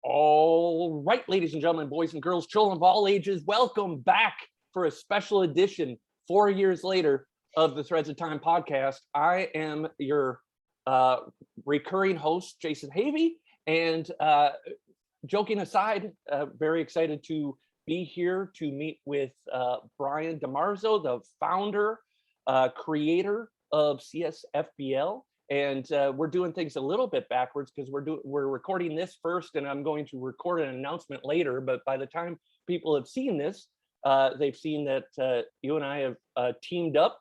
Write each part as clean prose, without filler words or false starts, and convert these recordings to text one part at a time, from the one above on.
All right, ladies and gentlemen, boys and girls, children of all ages, welcome back for a special edition 4 years later of the Threads of Time podcast. I am your recurring host, Jason Havey, and joking aside, very excited to be here to meet with Brian DeMarzo, the founder, creator of CSFBL. And we're doing things a little bit backwards because we're recording this first, and I'm going to record an announcement later. But by the time people have seen this, they've seen that you and I have teamed up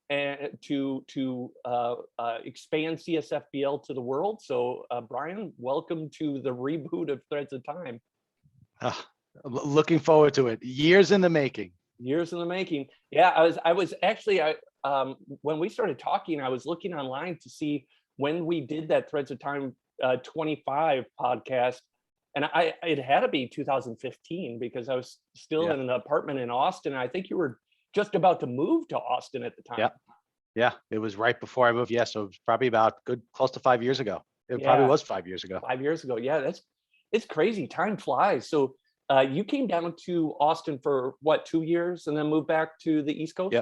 and to expand CSFBL to the world. So Brian, welcome to the reboot of Threads of Time. Looking forward to it. Years in the making. Years in the making. Yeah, I was actually when we started talking, I was looking online to see when we did that Threads of Time 25 podcast, and it had to be 2015 because I was still in an apartment in Austin. I think you were just about to move to Austin at the time. Yeah, it was right before I moved. Yeah, so it was probably about close to 5 years ago. It probably was 5 years ago. 5 years ago. Yeah, it's crazy. Time flies. So you came down to Austin for what, 2 years, and then moved back to the East Coast?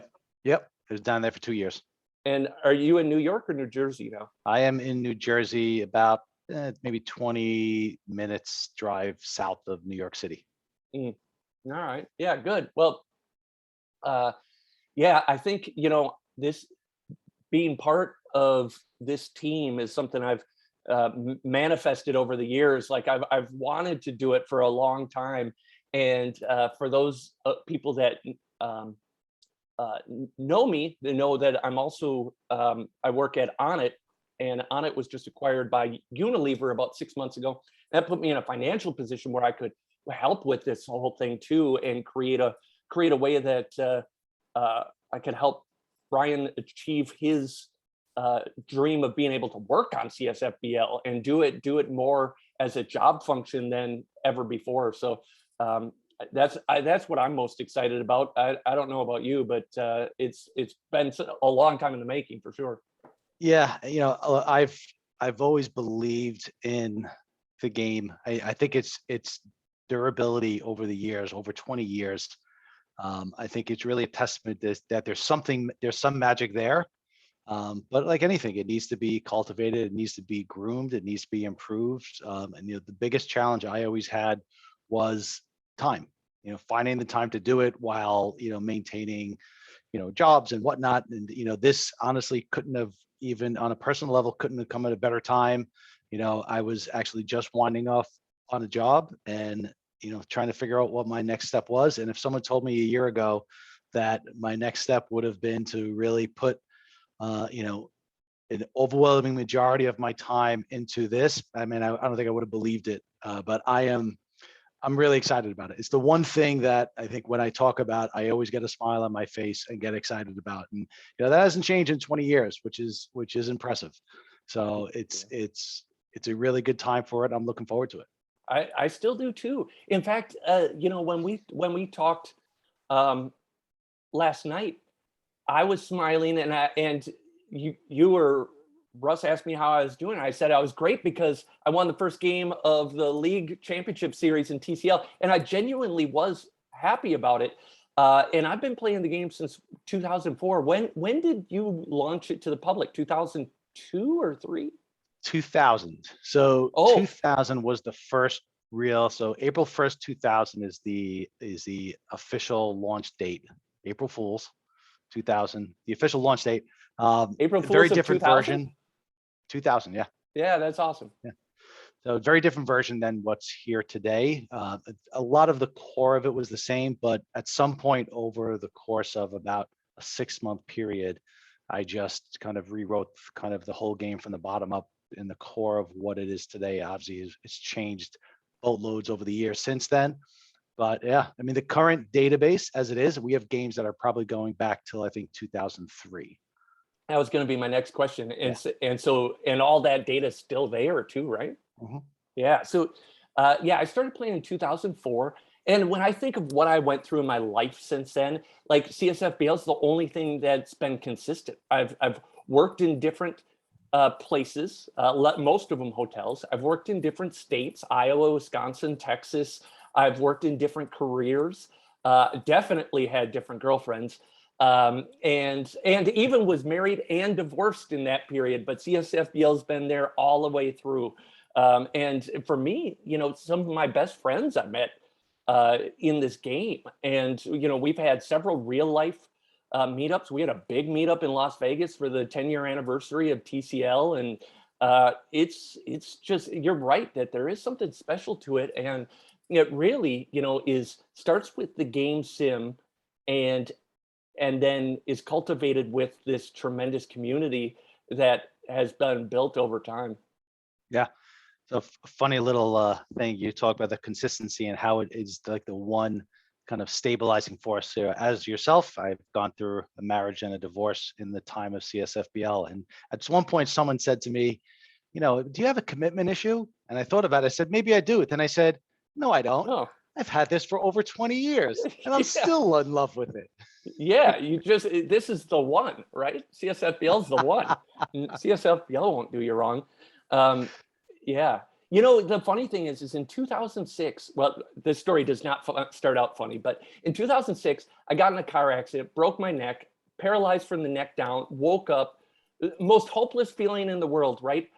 Yep. I was down there for 2 years. And are you in New York or New Jersey now? I am in New Jersey, about maybe 20 minutes drive south of New York City. All right. Yeah, good. Well, yeah, I think, this being part of this team is something I've manifested over the years. Like I've wanted to do it for a long time. And for those people that know me, they know that I'm also I work at Onnit, and Onnit was just acquired by Unilever about 6 months ago. That put me in a financial position where I could help with this whole thing too, and create a way that I could help Brian achieve his dream of being able to work on CSFBL and do it more as a job function than ever before. So that's what I'm most excited about. I don't know about you, but it's been a long time in the making for sure. Yeah, I've always believed in the game. I think it's durability over the years, over 20 years. I think it's really a testament that there's some magic there. But like anything, it needs to be cultivated, it needs to be groomed, it needs to be improved. And the biggest challenge I always had was time. Finding the time to do it while maintaining jobs and whatnot. And this honestly couldn't have, even on a personal level, couldn't have come at a better time. I was actually just winding off on a job and trying to figure out what my next step was. And if someone told me a year ago that my next step would have been to really put an overwhelming majority of my time into this, I mean, I don't think I would have believed it. But I'm really excited about it. It's the one thing that I think when I talk about, I always get a smile on my face and get excited about. And that hasn't changed in 20 years, which is impressive. So it's a really good time for it. I'm looking forward to it. I still do too. In fact, when we talked last night, I was smiling, and Russ asked me how I was doing. I said I was great because I won the first game of the league championship series in TCL, and I genuinely was happy about it. And I've been playing the game since 2004. When did you launch it to the public? 2002 or 3? 2000. So 2000 was the first real. So April 1st, 2000 is the official launch date. April Fool's 2000, the official launch date. April Fool's, very different 2000? version. 2000, yeah. Yeah, that's awesome. Yeah. So very different version than what's here today. A lot of the core of it was the same, but at some point over the course of about a 6-month period, I just kind of rewrote kind of the whole game from the bottom up. In the core of what it is today, obviously, it's changed boatloads over the years since then. But yeah, I mean, the current database as it is, we have games that are probably going back till I think 2003. That was going to be my next question. And all that data is still there too, right? Mm-hmm. Yeah. So I started playing in 2004. And when I think of what I went through in my life since then, like CSFBL is the only thing that's been consistent. I've worked in different places, most of them hotels. I've worked in different states, Iowa, Wisconsin, Texas. I've worked in different careers, definitely had different girlfriends, and even was married and divorced in that period. But CSFBL's been there all the way through. And for me, some of my best friends I met in this game. And, we've had several real life meetups. We had a big meetup in Las Vegas for the 10-year anniversary of TCL. And it's just, you're right that there is something special to it. And it really, starts with the game sim and then is cultivated with this tremendous community that has been built over time. Yeah. So funny little thing, you talk about the consistency and how it is like the one kind of stabilizing force here. As yourself, I've gone through a marriage and a divorce in the time of CSFBL. And at one point someone said to me, do you have a commitment issue? And I thought about it. I said, maybe I do. Then I said, no, I don't. Oh, I've had this for over 20 years and I'm yeah. still in love with it. Yeah, this is the one, right? CSFBL is the one. CSFBL won't do you wrong. Yeah. The funny thing is in 2006, well, this story does not start out funny, but in 2006, I got in a car accident, broke my neck, paralyzed from the neck down, woke up, most hopeless feeling in the world, right?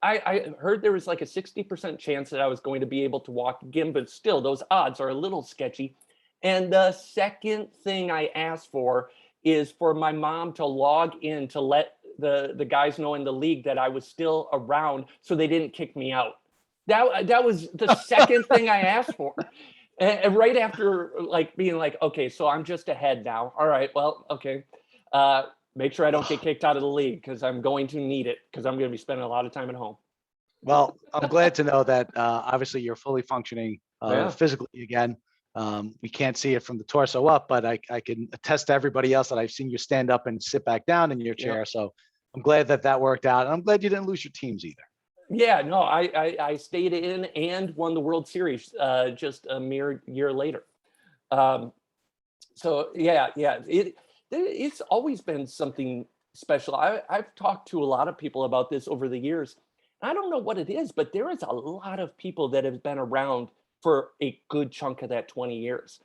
I heard there was like a 60% chance that I was going to be able to walk again, but still those odds are a little sketchy. And the second thing I asked for is for my mom to log in to let the guys know in the league that I was still around so they didn't kick me out. That was the second thing I asked for. And right after being like, okay, so I'm just ahead now. All right, well, okay. Make sure I don't get kicked out of the league because I'm going to need it because I'm going to be spending a lot of time at home. Well, I'm glad to know that obviously you're fully functioning Yeah. physically again. We can't see it from the torso up, but I can attest to everybody else that I've seen you stand up and sit back down in your chair. Yep. So I'm glad that worked out. And I'm glad you didn't lose your teams either. Yeah, no, I stayed in and won the World Series just a mere year later. So yeah, it's always been something special. I've talked to a lot of people about this over the years. I don't know what it is, but there is a lot of people that have been around for a good chunk of that 20 years.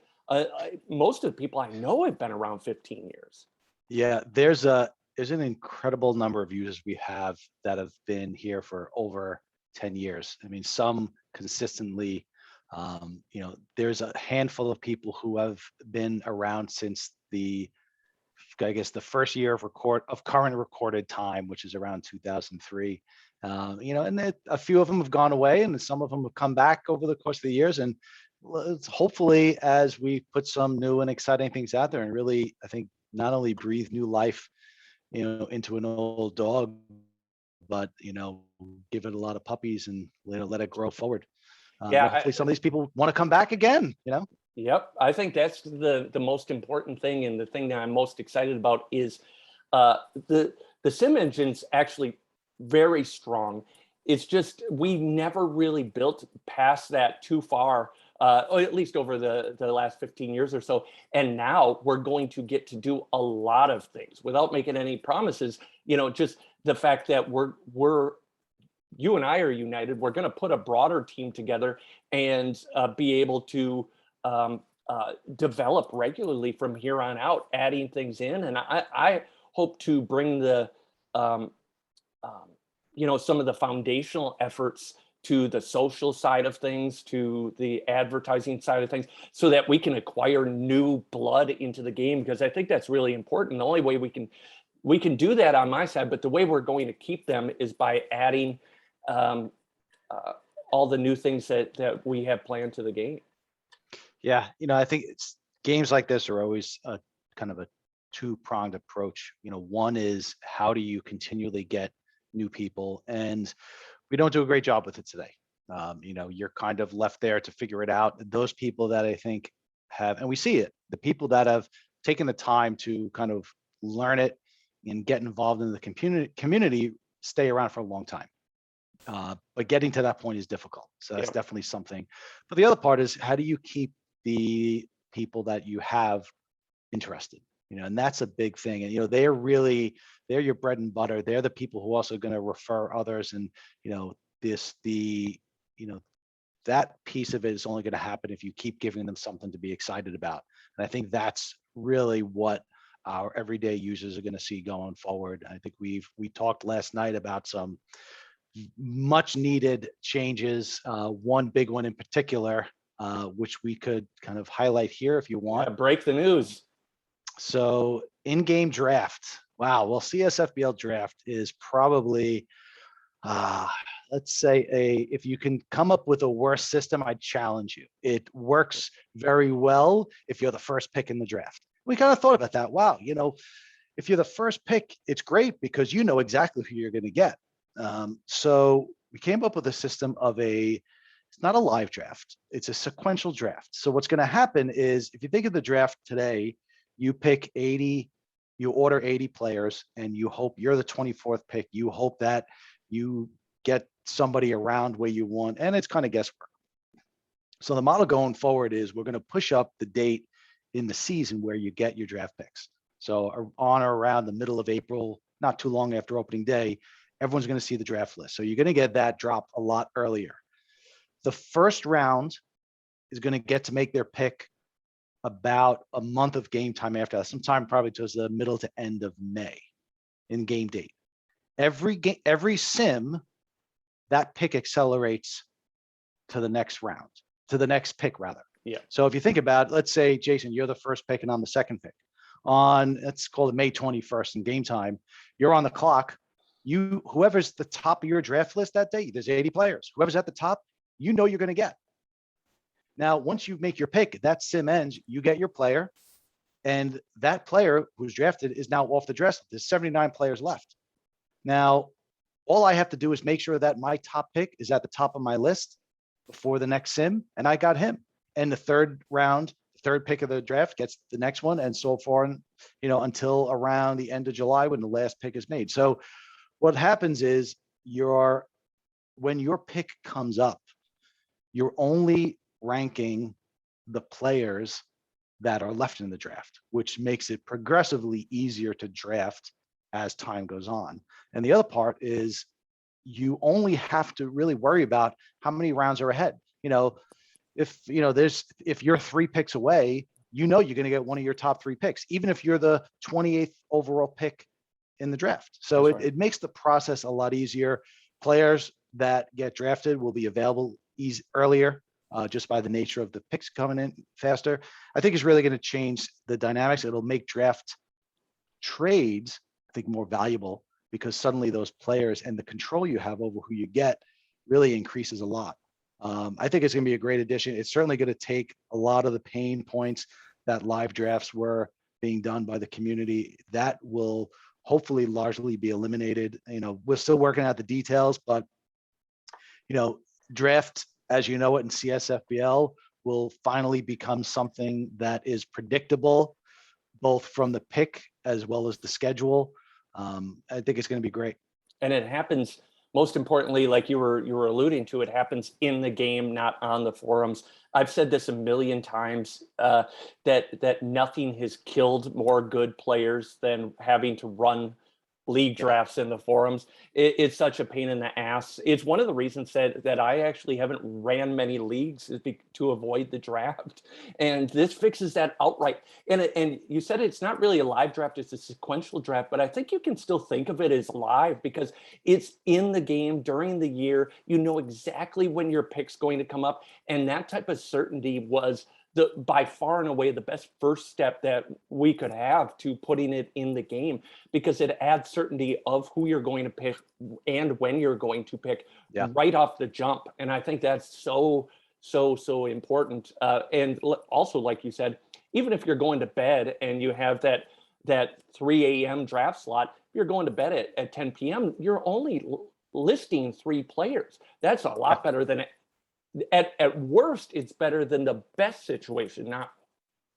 Most of the people I know have been around 15 years. Yeah, there's an incredible number of users we have that have been here for over 10 years. I mean, some consistently, there's a handful of people who have been around since I guess the first year of current recorded time, which is around 2003. And a few of them have gone away and some of them have come back over the course of the years. And hopefully as we put some new and exciting things out there and really, I think, not only breathe new life, into an old dog, but, give it a lot of puppies and let it grow forward. Yeah, hopefully some of these people want to come back again, Yep, I think that's the most important thing, and the thing that I'm most excited about is the sim engine's actually very strong. It's just we never really built past that too far, or at least over the last 15 years or so. And now we're going to get to do a lot of things without making any promises. Just the fact that you and I are united. We're going to put a broader team together and be able to develop regularly from here on out, adding things in. And I hope to bring some of the foundational efforts to the social side of things, to the advertising side of things, so that we can acquire new blood into the game, because I think that's really important. The only way we can do that on my side, but the way we're going to keep them is by adding all the new things that we have planned to the game. Yeah, I think games like this are always a kind of a two-pronged approach. One is how do you continually get new people, and we don't do a great job with it today. You're kind of left there to figure it out. Those people that I think have, and we see it, the people that have taken the time to kind of learn it and get involved in the community stay around for a long time. But getting to that point is difficult. So that's definitely something. But the other part is, how do you keep the people that you have interested? and that's a big thing. And, they're your bread and butter. They're the people who also going to refer others. And, you know, that piece of it is only going to happen if you keep giving them something to be excited about. And I think that's really what our everyday users are going to see going forward. I think we talked last night about some much needed changes. One big one in particular, which we could kind of highlight here if you want. Yeah, break the news. So in-game draft. Wow. Well, CSFBL draft is probably, let's say if you can come up with a worse system, I'd challenge you. It works very well if you're the first pick in the draft. We kind of thought about that. Wow. If you're the first pick, it's great because you know exactly who you're going to get. So we came up with a system of it's not a live draft. It's a sequential draft. So what's going to happen is if you think of the draft today, you pick 80, you order 80 players and you hope you're the 24th pick. You hope that you get somebody around where you want, and it's kind of guesswork. So the model going forward is we're going to push up the date in the season where you get your draft picks. So on or around the middle of April, not too long after opening day, everyone's going to see the draft list. So you're going to get that drop a lot earlier. The first round is going to get to make their pick about a month of game time after that, sometime probably towards the middle to end of May in game date. Every sim, that pick accelerates to the next round, to the next pick rather. Yeah. So if you think about, let's say, Jason, you're the first pick and I'm the second pick. Let's call it May 21st in game time, you're on the clock. Whoever's the top of your draft list that day, there's 80 players. Whoever's at the top, you're going to get. Now, once you make your pick, that sim ends, you get your player, and that player who's drafted is now off the draft list. There's 79 players left. Now, all I have to do is make sure that my top pick is at the top of my list before the next sim, and I got him. And the third pick of the draft gets the next one, and so far, until around the end of July when the last pick is made. So what happens is when your pick comes up, you're only ranking the players that are left in the draft, which makes it progressively easier to draft as time goes on. And the other part is you only have to really worry about how many rounds are ahead. If you're 3 picks away, you're going to get one of your top 3 picks, even if you're the 28th overall pick in the draft. So it makes the process a lot easier. Players that get drafted will be available earlier, just by the nature of the picks coming in faster. I think it's really going to change the dynamics. It'll make draft trades, I think, more valuable because suddenly those players and the control you have over who you get really increases a lot. I think it's going to be a great addition. It's certainly going to take a lot of the pain points that live drafts were being done by the community. That will hopefully largely be eliminated. We're still working out the details, but draft, as you know it in CSFBL, will finally become something that is predictable, both from the pick as well as the schedule. I think it's going to be great. And it happens, most importantly, like you were alluding to, it happens in the game, not on the forums. I've said this a million times, that nothing has killed more good players than having to run league drafts in the forums. It's such a pain in the ass. It's one of the reasons that I actually haven't ran many leagues is to avoid the draft. And this fixes that outright. And you said it's not really a live draft, it's a sequential draft, but I think you can still think of it as live because it's in the game during the year. You know exactly when your pick's going to come up. And that type of certainty was by far and away the best first step that we could have to putting it in the game, because it adds certainty of who you're going to pick and when you're going to pick right off the jump. And I think that's so important. And also, like you said, even if you're going to bed and you have that 3 a.m. draft slot, you're going to bed at 10 p.m., you're only listing 3 players. That's a lot better than at worst, it's better than the best situation now.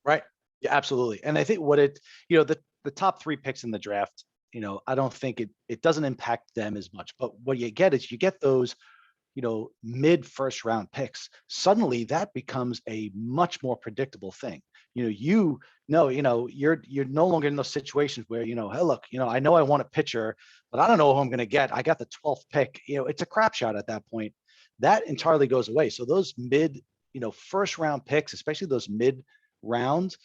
Right. Yeah, absolutely. And I think the top 3 picks in the draft, I don't think it doesn't impact them as much. But what you get is you get those, mid first round picks. Suddenly that becomes a much more predictable thing. you're no longer in those situations where, hey, look, I know I want a pitcher, but I don't know who I'm going to get. I got the 12th pick. It's a crap shot at that point. That entirely goes away. So those first round picks, especially those mid rounds,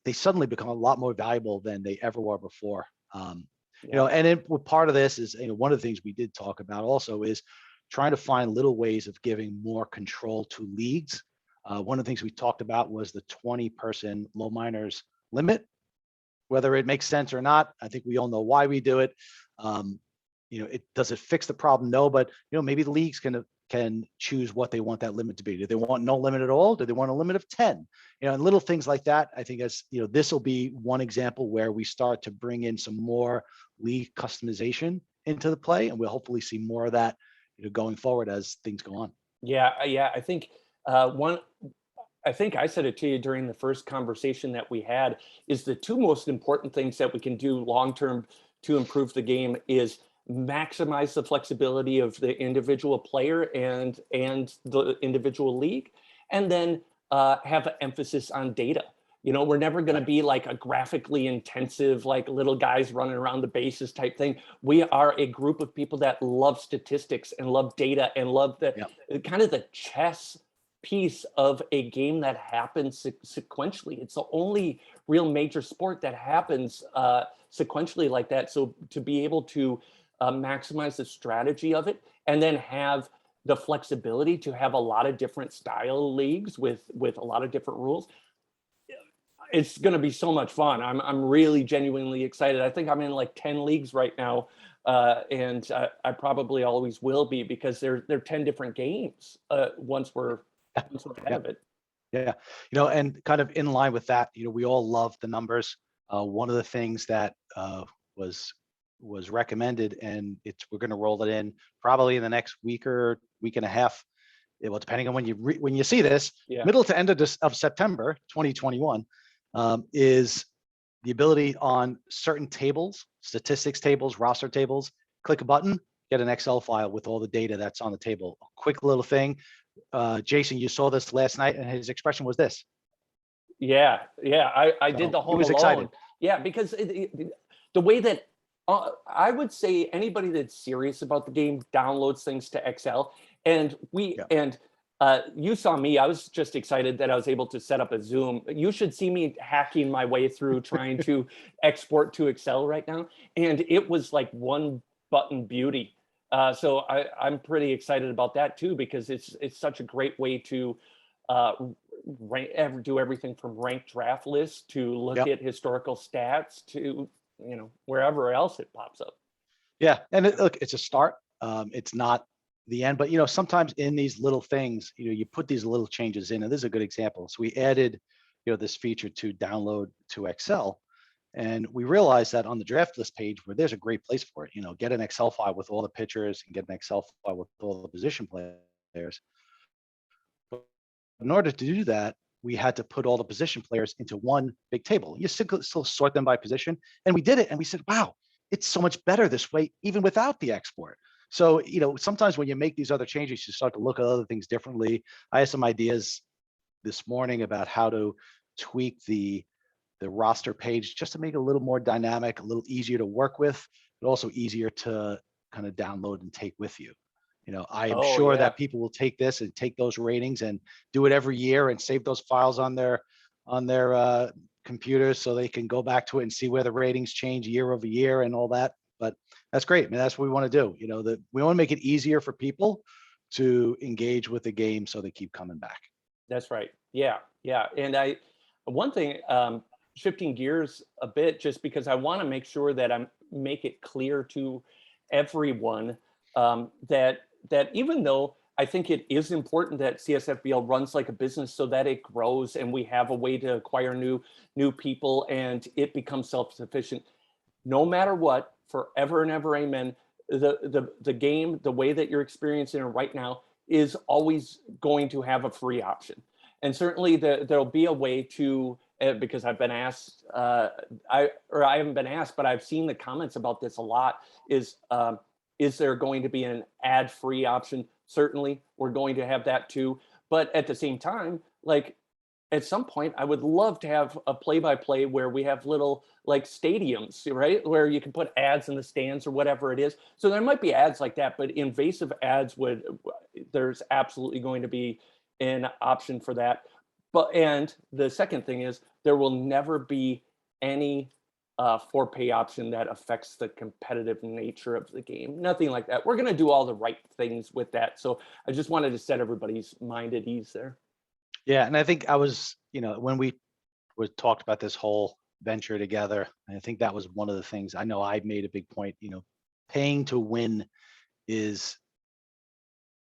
they suddenly become a lot more valuable than they ever were before. And then part of this is, one of the things we did talk about also is trying to find little ways of giving more control to leagues. One of the things we talked about was the 20-person low minors limit. Whether it makes sense or not, I think we all know why we do it. Does it fix the problem? No, but maybe the leagues can choose what they want that limit to be. Do they want no limit at all? Do they want a limit of 10? And little things like that. I think this will be one example where we start to bring in some more league customization into the play, and we'll hopefully see more of that, going forward as things go on. Yeah. I think I think I said it to you during the first conversation that we had, is the two most important things that we can do long-term to improve the game is maximize the flexibility of the individual player and the individual league, and then have an emphasis on data. We're never going to be like a graphically intensive, like little guys running around the bases type thing. We are a group of people that love statistics and love data and love kind of the chess piece of a game that happens sequentially. It's the only real major sport that happens sequentially like that. So to be able to maximize the strategy of it, and then have the flexibility to have a lot of different style leagues with a lot of different rules, it's going to be so much fun. I'm really genuinely excited. I think I'm in like 10 leagues right now, and I probably always will be, because they're 10 different games once we're ahead of it. Yeah. And kind of in line with that, we all love the numbers. One of the things that was recommended, and we're going to roll it in probably in the next week or week and a half. Well, depending on when you see this, middle to end of September 2021, is the ability on certain tables, statistics tables, roster tables, click a button, get an Excel file with all the data that's on the table. A quick little thing. Jason, you saw this last night, and his expression was this. Yeah. I did the Home Alone. Excited. Yeah, because the way that I would say anybody that's serious about the game downloads things to Excel, and you saw me. I was just excited that I was able to set up a Zoom. You should see me hacking my way through trying to export to Excel right now, and it was like one button beauty. So I'm pretty excited about that too, because it's such a great way to do everything from ranked draft lists to look at historical stats to wherever else it pops up. Yeah, and look, it's a start. It's not the end, but sometimes in these little things, you put these little changes in, and this is a good example. So we added this feature to download to Excel, and we realized that on the draft list page, where there's a great place for it, get an Excel file with all the pitchers and get an Excel file with all the position players. But in order to do that, we had to put all the position players into one big table. You still sort them by position, and we did it, and we said, wow, it's so much better this way, even without the export. So, sometimes when you make these other changes, you start to look at other things differently. I had some ideas this morning about how to tweak the roster page just to make it a little more dynamic, a little easier to work with, but also easier to kind of download and take with you. I am sure that people will take this and take those ratings and do it every year and save those files on their computers so they can go back to it and see where the ratings change year over year and all that. But that's great. I mean, that's what we want to do. We want to make it easier for people to engage with the game so they keep coming back. That's right. Yeah. And one thing, shifting gears a bit, just because I want to make sure that I make it clear to everyone that even though I think it is important that CSFBL runs like a business so that it grows and we have a way to acquire new people and it becomes self-sufficient, no matter what, forever and ever, amen, the game, the way that you're experiencing it right now, is always going to have a free option. And certainly there'll be a way to, because I've been asked, I haven't been asked, but I've seen the comments about this a lot, is there going to be an ad-free option? Certainly, we're going to have that too. But at the same time, like, at some point, I would love to have a play-by-play where we have little like stadiums, right? Where you can put ads in the stands or whatever it is. So there might be ads like that, but invasive ads there's absolutely going to be an option for that. And the second thing is there will never be any for pay option that affects the competitive nature of the game. Nothing like that. We're going to do all the right things with that. So I just wanted to set everybody's mind at ease there. Yeah, and I think I was, when we talked about this whole venture together, I think that was one of the things I know I made a big point. Paying to win is,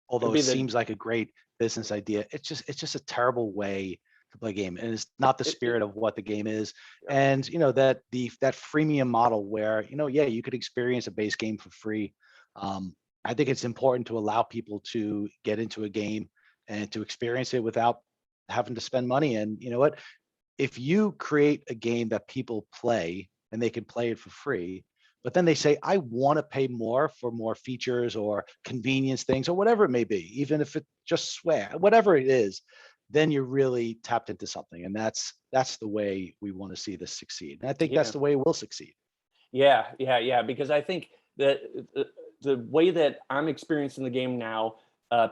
although Could it be the seems like a great business idea, it's just a terrible way to play a game, and it's not the spirit of what the game is. yeah. And that freemium model where yeah, you could experience a base game for free. I think it's important to allow people to get into a game and to experience it without having to spend money. And you know what? If you create a game that people play and they can play it for free, but then they say, I want to pay more for more features or convenience things or whatever it may be, even if it just swear, whatever it is, then you're really tapped into something. And that's the way we want to see this succeed. And I think that's Yeah. the way it will succeed. Yeah. Because I think that the way that I'm experiencing the game now,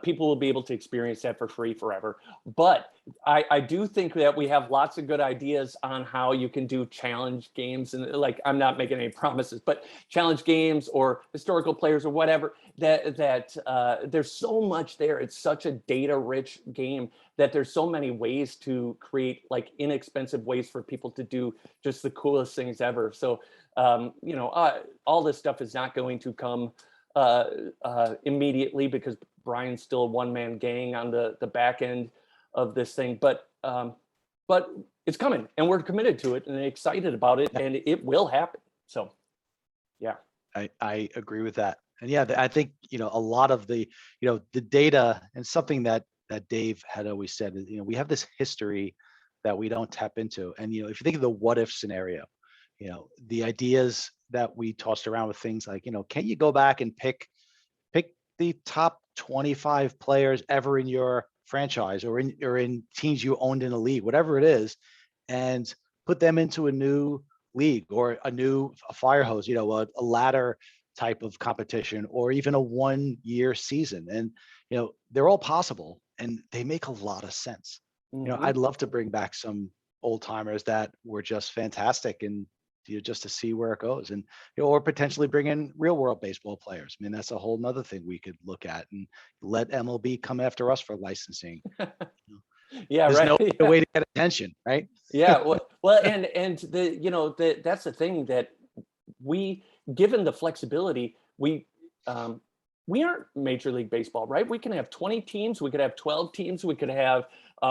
people will be able to experience that for free forever. But I do think that we have lots of good ideas on how you can do challenge games. And like, I'm not making any promises, but challenge games or historical players or whatever, that there's so much there. It's such a data rich game that there's so many ways to create like inexpensive ways for people to do just the coolest things ever. So, all this stuff is not going to come immediately because Brian's still a one-man gang on the back end of this thing, but it's coming and we're committed to it and excited about it, and it will happen. So yeah. I agree with that. And yeah, I think, a lot of the data, and something that Dave had always said is, we have this history that we don't tap into. And, if you think of the what if scenario, the ideas that we tossed around with things like, can you go back and pick the top 25 players ever in your franchise or in teams you owned in a league, whatever it is, and put them into a new league or a fire hose, a ladder type of competition, or even a 1-year season. And, they're all possible and they make a lot of sense. Mhm. I'd love to bring back some old timers that were just fantastic, and just to see where it goes, and or potentially bring in real world baseball players. I mean, that's a whole nother thing we could look at, and let MLB come after us for licensing. Yeah, There's right. no other way to get attention, right? Yeah, well, and that's the thing that given the flexibility, we aren't Major League Baseball, right? We can have 20 teams, we could have 12 teams, we could have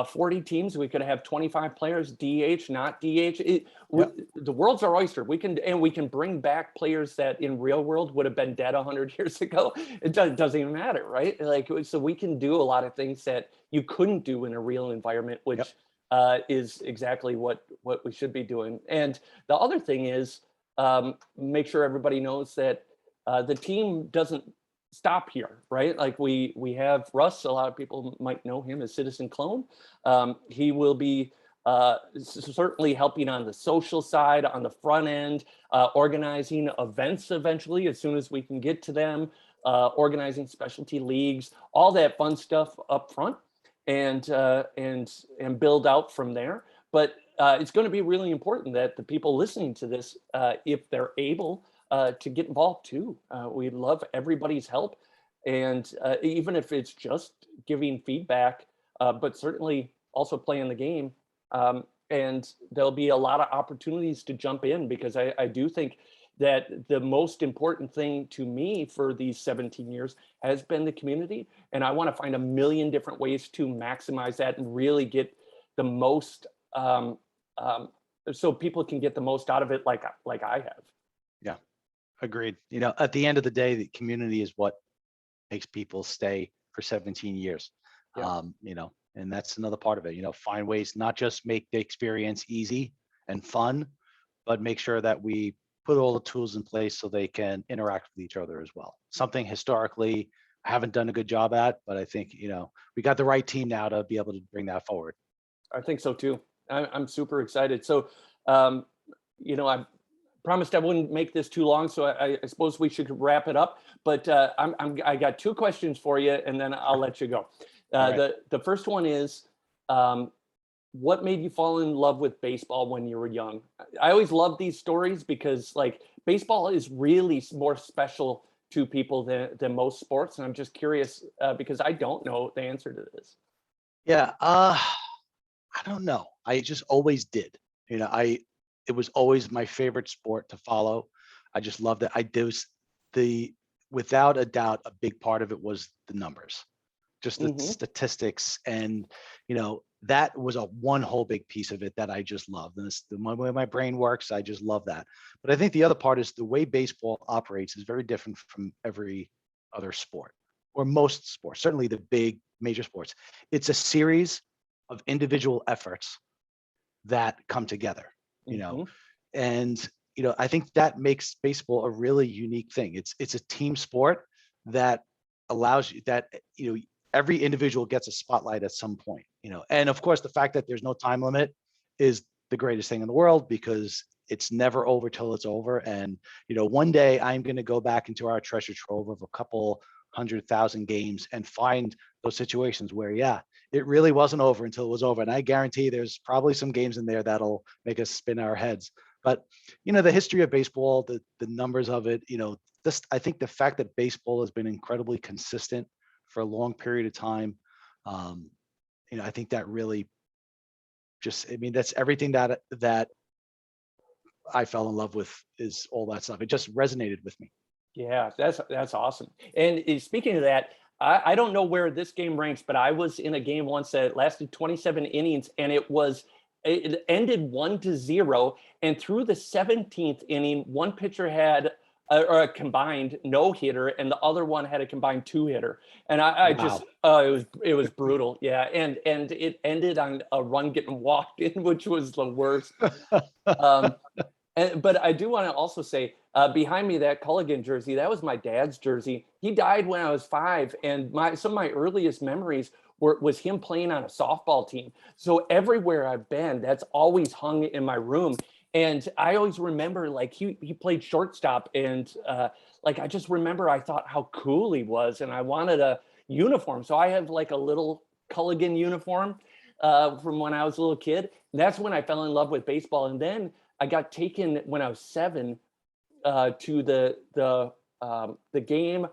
40 teams, we could have 25 players, DH, not DH. The world's our oyster. We can bring back players that in real world would have been dead 100 years ago. It doesn't even matter, right? Like, so we can do a lot of things that you couldn't do in a real environment, which is exactly what we should be doing. And the other thing is, make sure everybody knows that the team doesn't stop here, right? Like we have Russ. A lot of people might know him as Citizen Clone. He will be certainly helping on the social side, on the front end, organizing events eventually as soon as we can get to them, organizing specialty leagues, all that fun stuff up front, and build out from there. But it's going to be really important that the people listening to this, if they're able, to get involved too. We'd love everybody's help, and even if it's just giving feedback, but certainly also playing the game. And there'll be a lot of opportunities to jump in, because I do think that the most important thing to me for these 17 years has been the community, and I want to find a million different ways to maximize that and really get the most, so people can get the most out of it, like I have. Yeah, agreed. At the end of the day, the community is what makes people stay for 17 years. Yeah. And that's another part of it. Find ways, not just make the experience easy and fun, but make sure that we put all the tools in place so they can interact with each other as well. Something historically I haven't done a good job at, but I think, we got the right team now to be able to bring that forward. I think so too. I'm super excited. So, um, I promised I wouldn't make this too long, so I suppose we should wrap it up. But I got two questions for you, and then I'll let you go. All right. The first one is, um, what made you fall in love with baseball when you were young? I always love these stories because like baseball is really more special to people than most sports, and I'm just curious because I don't know the answer to this. Yeah. I don't know. I just always did. It was always my favorite sport to follow. I just loved it. I do the without a doubt, a big part of it was the numbers, just the Hmm. statistics, and that was a one whole big piece of it that I just loved. And it's the way my brain works. I just love that. But I think the other part is the way baseball operates is very different from every other sport or most sports. Certainly the big major sports. It's a series of individual efforts that come together, you know, Hmm. and I think that makes baseball a really unique thing. It's a team sport that allows you that every individual gets a spotlight at some point, and of course the fact that there's no time limit is the greatest thing in the world because it's never over till it's over. And one day I'm going to go back into our treasure trove of a couple 100,000 games and find those situations where, yeah, it really wasn't over until it was over. And I guarantee there's probably some games in there that'll make us spin our heads. But the history of baseball, the numbers of it, this I think the fact that baseball has been incredibly consistent for a long period of time, um, I think that really just, I mean, that's everything that I fell in love with is all that stuff. It just resonated with me. Yeah, that's awesome. And speaking of that, I don't know where this game ranks, but I was in a game once that lasted 27 innings, and it ended 1-0. And through the 17th inning, one pitcher had a combined no hitter, and the other one had a combined two hitter. And I just Wow. it was brutal. Yeah, and it ended on a run getting walked in, which was the worst. Um, but I do want to also say, behind me, that Culligan jersey, that was my dad's jersey. He died when I was 5, and some of my earliest memories was him playing on a softball team. So everywhere I've been, that's always hung in my room. And I always remember, like he played shortstop, and like I just remember I thought how cool he was, and I wanted a uniform. So I have like a little Culligan uniform from when I was a little kid. That's when I fell in love with baseball, and then I got taken when I was 7 to the game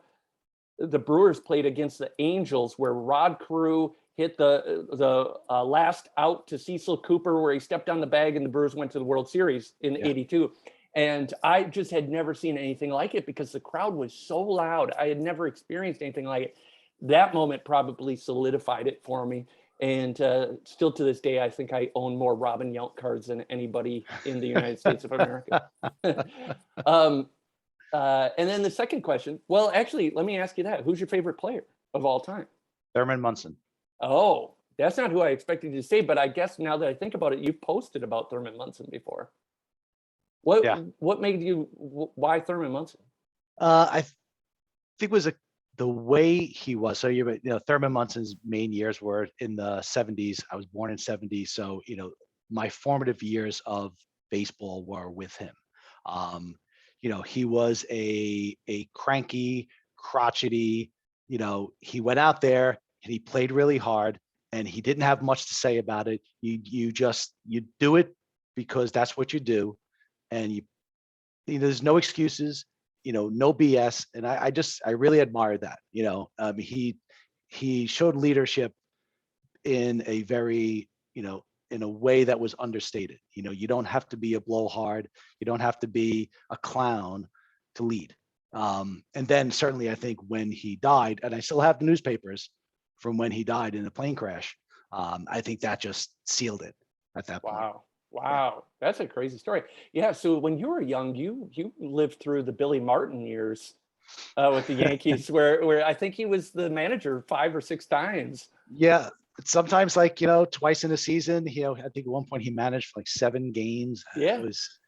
the Brewers played against the Angels, where Rod Carew hit the last out to Cecil Cooper, where he stepped on the bag, and the Brewers went to the World Series in Yeah. '82. And I just had never seen anything like it because the crowd was so loud. I had never experienced anything like it. That moment probably solidified it for me. And still to this day, I think I own more Robin Yount cards than anybody in the United States of America. um, and then the second question, well, actually, let me ask you that. Who's your favorite player of all time? Thurman Munson. Oh, that's not who I expected you to say, but I guess now that I think about it, you've posted about Thurman Munson before. What Yeah. what made you, why Thurman Munson? I think it was the way he was. So Thurman Munson's main years were in the 70s. I was born in 70s, so my formative years of baseball were with him. Um, he was a cranky, crotchety. He went out there and he played really hard, and he didn't have much to say about it. You do it because that's what you do, and there's no excuses, no BS. And I really admired that. He showed leadership in a very, in a way that was understated. You don't have to be a blowhard. You don't have to be a clown to lead. And then certainly I think when he died, and I still have the newspapers from when he died in a plane crash, I think that just sealed it at that point. Wow. Yeah. Wow. That's a crazy story. Yeah. So when you were young, you lived through the Billy Martin years with the Yankees, where I think he was the manager 5 or 6 times. Yeah, sometimes like twice in a season. I think at one point he managed like 7 games. Yeah.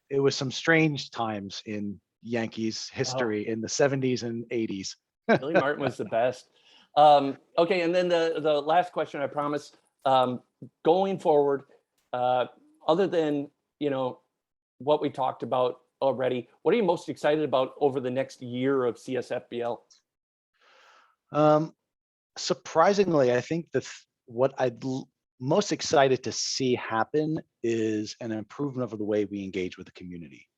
It was some strange times in Yankees Oh, history in the 70s and 80s. Billy Martin was the best. Okay, and then the last question, I promise. going forward, other than, what we talked about already, what are you most excited about over the next year of CSFBL? Surprisingly, I think what most excited to see happen is an improvement of the way we engage with the community.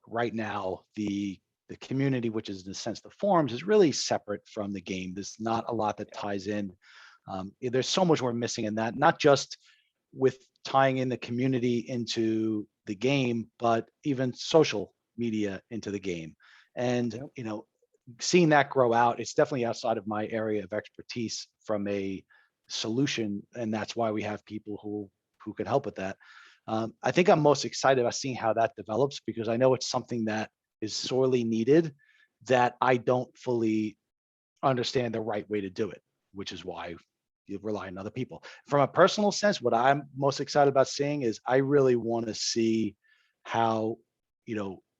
Right now, the community, which is in a sense the forums, is really separate from the game. There's not a lot that ties in. There's so much we're missing in that, not just with tying in the community into the game, but even social media into the game. And, seeing that grow out, it's definitely outside of my area of expertise from a solution. And that's why we have people who could help with that. I think I'm most excited about seeing how that develops, because I know it's something that is sorely needed, that I don't fully understand the right way to do it, which is why you rely on other people. From a personal sense, what I'm most excited about seeing is I really want to see how,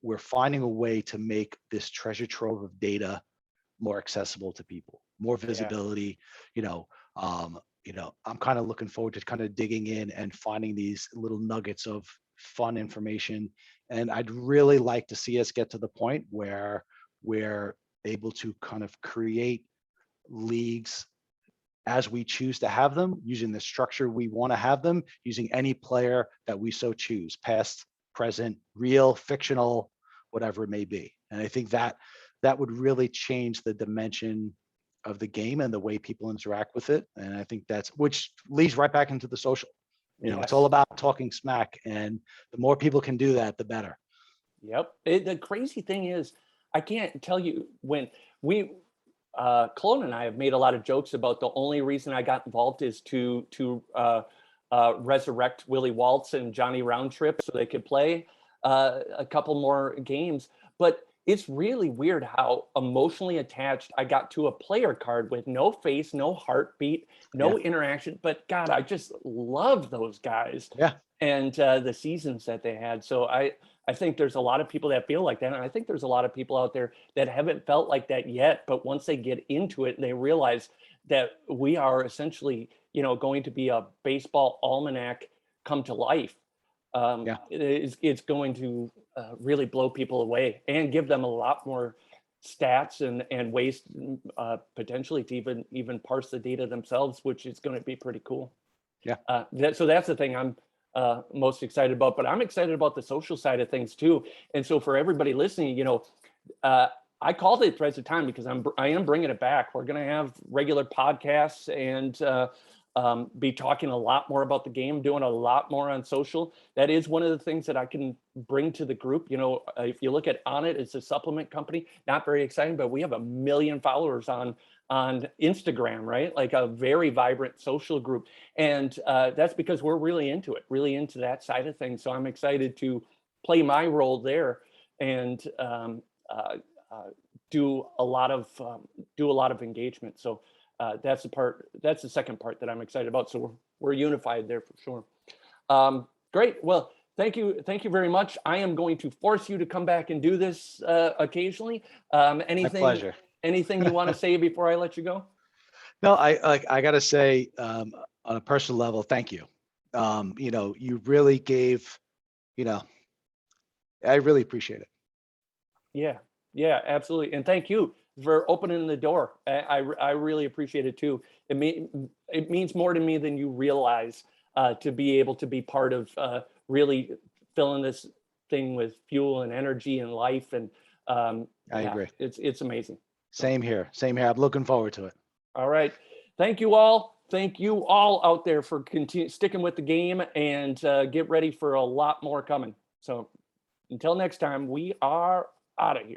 we're finding a way to make this treasure trove of data more accessible to people, more visibility. I'm kind of looking forward to kind of digging in and finding these little nuggets of fun information. And I'd really like to see us get to the point where we're able to kind of create leagues as we choose to have them, using the structure we want to have them, using any player that we so choose, past, present, real, fictional, whatever it may be. And I think that would really change the dimension of the game and the way people interact with it. And I think which leads right back into the social. It's all about talking smack, and the more people can do that, the better. Yep. The crazy thing is, I can't tell you, when Clone and I have made a lot of jokes about the only reason I got involved is to resurrect Willie Waltz and Johnny Roundtrip so they could play a couple more games. But it's really weird how emotionally attached I got to a player card with no face, no heartbeat, no interaction. But God, I just love those guys. Yeah. And the seasons that they had. So I think there's a lot of people that feel like that. And I think there's a lot of people out there that haven't felt like that yet. But once they get into it, they realize that we are essentially, going to be a baseball almanac come to life. It's going to really blow people away and give them a lot more stats and ways potentially to even parse the data themselves, which is going to be pretty cool. Yeah. So that's the thing I'm most excited about, but I'm excited about the social side of things too. And so for everybody listening, I called it Threads of Time because I am bringing it back. We're going to have regular podcasts and be talking a lot more about the game, doing a lot more on social. That is one of the things that I can bring to the group. If you look at Onnit, it's a supplement company, not very exciting, but we have 1 million followers on Instagram, right? Like a very vibrant social group. And that's because we're really into it, really into that side of things. So I'm excited to play my role there and do a lot of engagement. So that's the second part that I'm excited about. So we're unified there for sure. Great. Well, thank you very much. I am going to force you to come back and do this occasionally. My pleasure. Anything you want to say before I let you go? No, I gotta say, on a personal level, thank you. You really gave, I really appreciate it. Yeah, absolutely. And thank you for opening the door. I really appreciate it too. It means more to me than you realize to be able to be part of really filling this thing with fuel and energy and life. And I agree. It's amazing. Same here. I'm looking forward to it. All right. Thank you all. Thank you all out there for sticking with the game, and get ready for a lot more coming. So until next time, we are out of here.